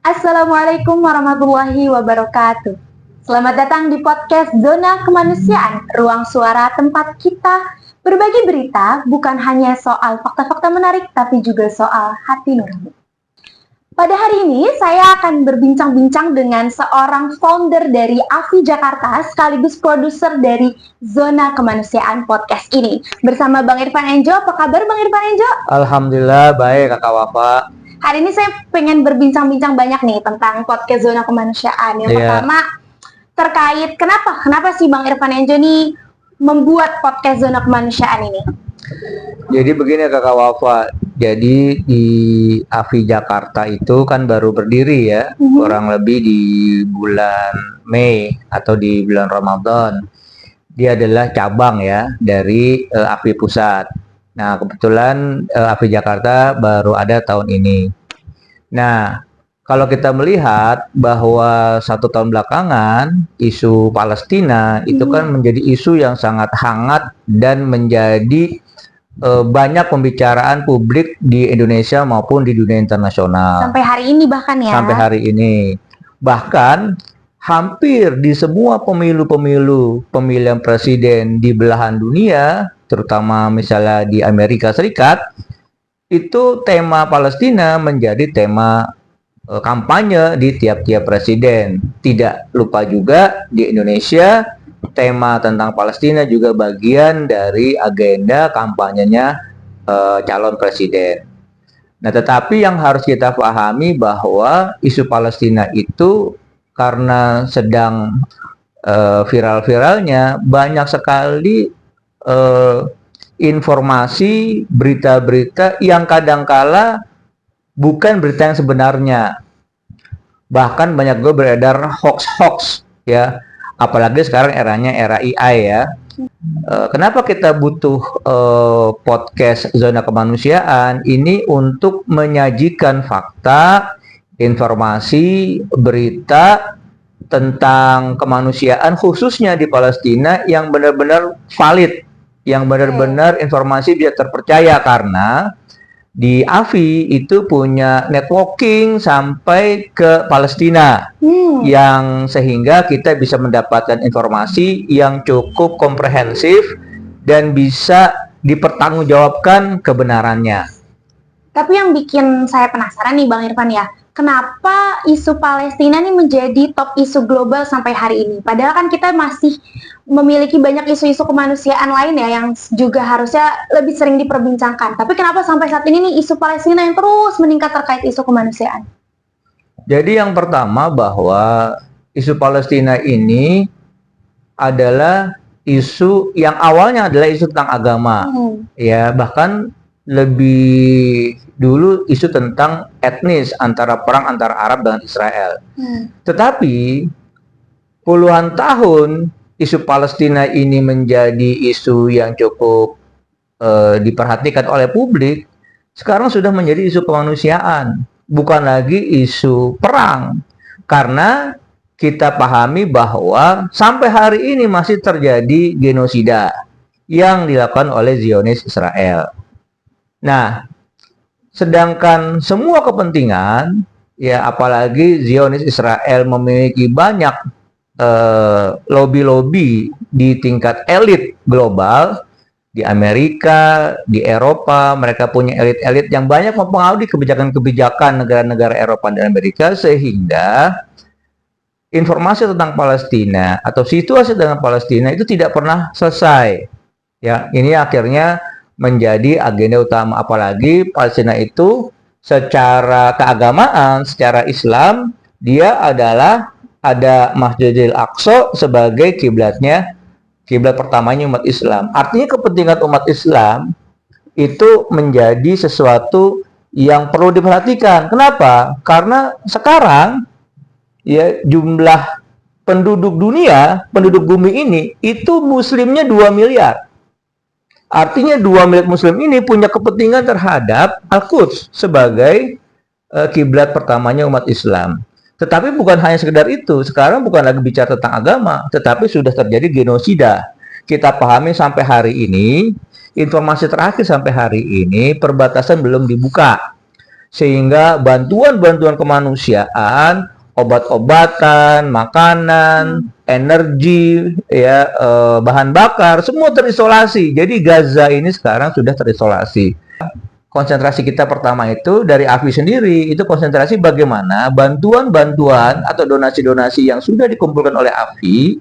Assalamualaikum warahmatullahi wabarakatuh. Selamat datang di podcast Zona Kemanusiaan, ruang suara tempat kita berbagi berita bukan hanya soal fakta-fakta menarik, tapi juga soal hati nurani. Pada hari ini, saya akan berbincang-bincang dengan seorang founder dari AFI Jakarta, sekaligus produser dari Zona Kemanusiaan podcast ini. Bersama Bang Irfan Enjo, apa kabar Bang Irfan Enjo? Alhamdulillah, baik Kakak Wafa. Hari ini saya pengen berbincang-bincang banyak nih tentang podcast Zona Kemanusiaan. Yang pertama, terkait kenapa sih Bang Irfan Enjo nih membuat podcast Zona Kemanusiaan ini? Jadi begini Kakak Wafa, jadi di AFI Jakarta itu kan baru berdiri ya, kurang lebih di bulan Mei atau di bulan Ramadan. Dia adalah cabang ya dari AFI Pusat. Nah, kebetulan AFI Jakarta baru ada tahun ini. Nah, kalau kita melihat bahwa 1 tahun belakangan isu Palestina itu kan menjadi isu yang sangat hangat dan menjadi banyak pembicaraan publik di Indonesia maupun di dunia internasional. Sampai hari ini bahkan ya. Sampai hari ini. Bahkan hampir di semua pemilihan presiden di belahan dunia, terutama misalnya di Amerika Serikat, itu tema Palestina menjadi tema kampanye di tiap-tiap presiden. Tidak lupa juga di Indonesia, tema tentang Palestina juga bagian dari agenda kampanyenya calon presiden. Nah, tetapi yang harus kita pahami bahwa isu Palestina itu karena sedang viral-viralnya, banyak sekali informasi, berita-berita yang kadangkala bukan berita yang sebenarnya. Bahkan banyak gue beredar hoax-hoax ya. Apalagi sekarang eranya era AI ya. Kenapa kita butuh podcast Zona Kemanusiaan ini untuk menyajikan fakta, informasi, berita tentang kemanusiaan khususnya di Palestina yang benar-benar valid, yang benar-benar informasi bisa terpercaya, karena di AFI itu punya networking sampai ke Palestina yang sehingga kita bisa mendapatkan informasi yang cukup komprehensif dan bisa dipertanggungjawabkan kebenarannya. Tapi yang bikin saya penasaran nih Bang Irfan ya, kenapa isu Palestina ini menjadi top isu global sampai hari ini? Padahal kan kita masih memiliki banyak isu-isu kemanusiaan lain ya yang juga harusnya lebih sering diperbincangkan. Tapi kenapa sampai saat ini nih isu Palestina yang terus meningkat terkait isu kemanusiaan? Jadi yang pertama bahwa isu Palestina ini adalah isu yang awalnya adalah isu tentang agama. Ya, bahkan lebih dulu isu tentang etnis, antara perang antara Arab dengan Israel. Tetapi puluhan tahun isu Palestina ini menjadi isu yang cukup diperhatikan oleh publik. Sekarang sudah menjadi isu kemanusiaan, bukan lagi isu perang. Karena kita pahami bahwa sampai hari ini masih terjadi genosida yang dilakukan oleh Zionis Israel. Nah, sedangkan semua kepentingan, ya apalagi Zionis Israel memiliki banyak lobby-lobby di tingkat elit global, di Amerika, di Eropa, mereka punya elit-elit yang banyak mempengaruhi kebijakan-kebijakan negara-negara Eropa dan Amerika, sehingga informasi tentang Palestina atau situasi dengan Palestina itu tidak pernah selesai. Ya, ini akhirnya menjadi agenda utama, apalagi Palestina itu secara keagamaan, secara Islam, dia adalah ada Masjidil Aqsa sebagai kiblatnya, kiblat pertamanya umat Islam. Artinya kepentingan umat Islam itu menjadi sesuatu yang perlu diperhatikan. Kenapa? Karena sekarang ya jumlah penduduk dunia, penduduk bumi ini itu muslimnya 2 miliar. Artinya 2 miliar muslim ini punya kepentingan terhadap Al-Quds sebagai kiblat pertamanya umat Islam. Tetapi bukan hanya sekedar itu, sekarang bukan lagi bicara tentang agama, tetapi sudah terjadi genosida. Kita pahami sampai hari ini, informasi terakhir sampai hari ini, perbatasan belum dibuka. sehingga bantuan-bantuan kemanusiaan, obat-obatan, makanan, energi, ya, bahan bakar, semua terisolasi. Jadi Gaza ini sekarang sudah terisolasi. Konsentrasi kita pertama itu dari AFI sendiri, itu konsentrasi bagaimana bantuan-bantuan atau donasi-donasi yang sudah dikumpulkan oleh AFI,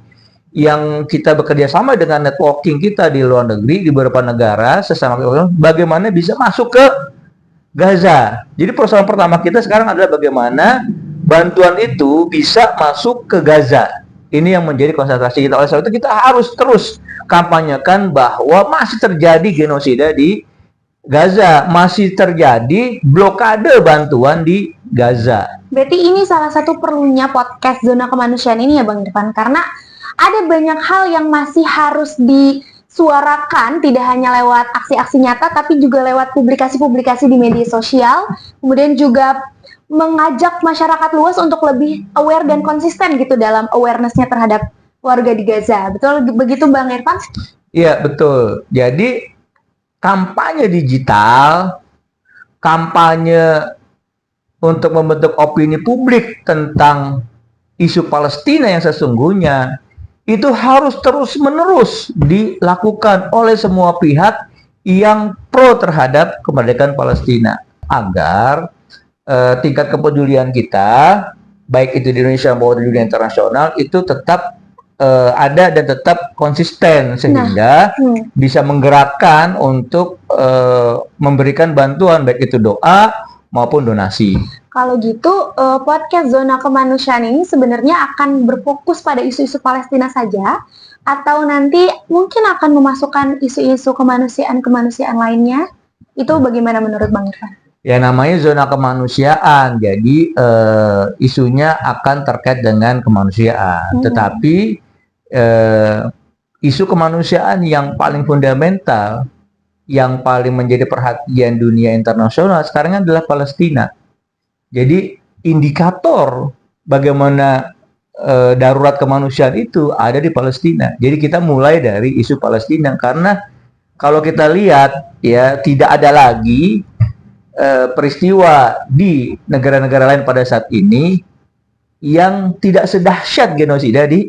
yang kita bekerja sama dengan networking kita di luar negeri, di beberapa negara, sesama bagaimana bisa masuk ke Gaza. Jadi persoalan pertama kita sekarang adalah bagaimana bantuan itu bisa masuk ke Gaza. Ini yang menjadi konsentrasi kita. Oleh sebab itu kita harus terus kampanyekan bahwa masih terjadi genosida di Gaza, masih terjadi blokade bantuan di Gaza. Berarti ini salah satu perlunya podcast Zona Kemanusiaan ini ya Bang Irfan, karena ada banyak hal yang masih harus disuarakan, tidak hanya lewat aksi-aksi nyata, tapi juga lewat publikasi-publikasi di media sosial, kemudian juga mengajak masyarakat luas untuk lebih aware dan konsisten gitu dalam awareness-nya terhadap warga di Gaza. Betul begitu Bang Irfan? Iya, betul. Jadi kampanye digital, kampanye untuk membentuk opini publik tentang isu Palestina yang sesungguhnya itu harus terus-menerus dilakukan oleh semua pihak yang pro terhadap kemerdekaan Palestina, agar tingkat kepedulian kita, baik itu di Indonesia maupun di dunia internasional, itu tetap ada dan tetap konsisten, sehingga bisa menggerakkan untuk memberikan bantuan, baik itu doa maupun donasi. Kalau gitu, podcast Zona Kemanusiaan ini sebenarnya akan berfokus pada isu-isu Palestina saja, atau nanti mungkin akan memasukkan isu-isu kemanusiaan lainnya? Itu bagaimana menurut Bang Irfan? Ya, namanya zona kemanusiaan, jadi isunya akan terkait dengan kemanusiaan. Tetapi isu kemanusiaan yang paling fundamental, yang paling menjadi perhatian dunia internasional sekarang adalah Palestina. Jadi indikator bagaimana darurat kemanusiaan itu ada di Palestina. Jadi kita mulai dari isu Palestina, karena kalau kita lihat ya, tidak ada lagi peristiwa di negara-negara lain pada saat ini yang tidak sedahsyat genosida di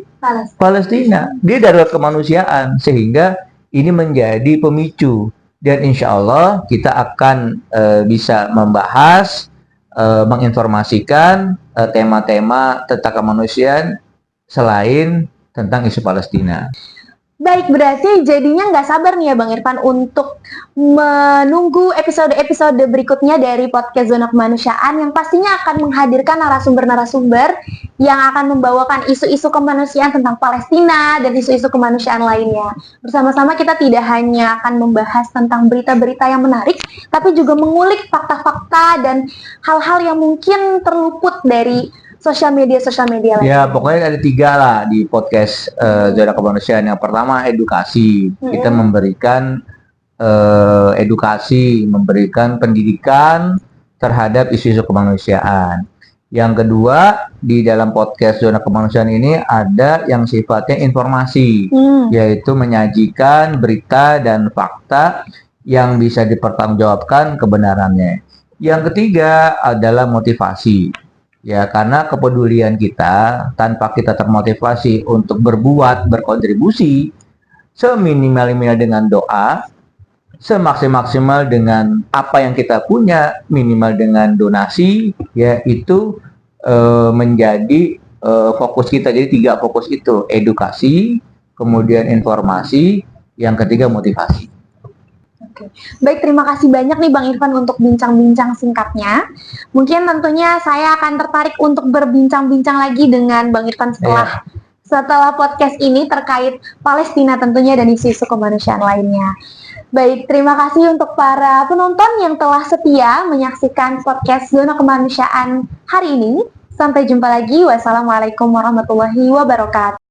Palestina. Dia darurat kemanusiaan, sehingga ini menjadi pemicu, dan insya Allah kita akan bisa membahas, menginformasikan tema-tema tentang kemanusiaan selain tentang isu Palestina. Baik, berarti jadinya nggak sabar nih ya Bang Irfan untuk menunggu episode-episode berikutnya dari podcast Zona Kemanusiaan, yang pastinya akan menghadirkan narasumber-narasumber yang akan membawakan isu-isu kemanusiaan tentang Palestina dan isu-isu kemanusiaan lainnya. Bersama-sama kita tidak hanya akan membahas tentang berita-berita yang menarik, tapi juga mengulik fakta-fakta dan hal-hal yang mungkin terluput dari sosial media lainnya. Ya, pokoknya ada 3 lah di podcast Zona Kemanusiaan. Yang pertama edukasi, kita memberikan edukasi, memberikan pendidikan terhadap isu-isu kemanusiaan. Yang kedua, di dalam podcast Zona Kemanusiaan ini ada yang sifatnya informasi, yaitu menyajikan berita dan fakta yang bisa dipertanggungjawabkan kebenarannya. Yang ketiga adalah motivasi. Ya, karena kepedulian kita, tanpa kita termotivasi untuk berbuat, berkontribusi, seminimal-minimal dengan doa, semaksimal dengan apa yang kita punya, minimal dengan donasi, ya, itu menjadi fokus kita. Jadi 3 fokus itu: edukasi, kemudian informasi, yang ketiga motivasi. Oke. Baik, terima kasih banyak nih Bang Irfan untuk bincang-bincang singkatnya. Mungkin tentunya saya akan tertarik untuk berbincang-bincang lagi dengan Bang Irfan setelah podcast ini terkait Palestina tentunya dan isu-isu kemanusiaan lainnya. Baik, terima kasih untuk para penonton yang telah setia menyaksikan podcast Zona Kemanusiaan hari ini. Sampai jumpa lagi. Wassalamualaikum warahmatullahi wabarakatuh.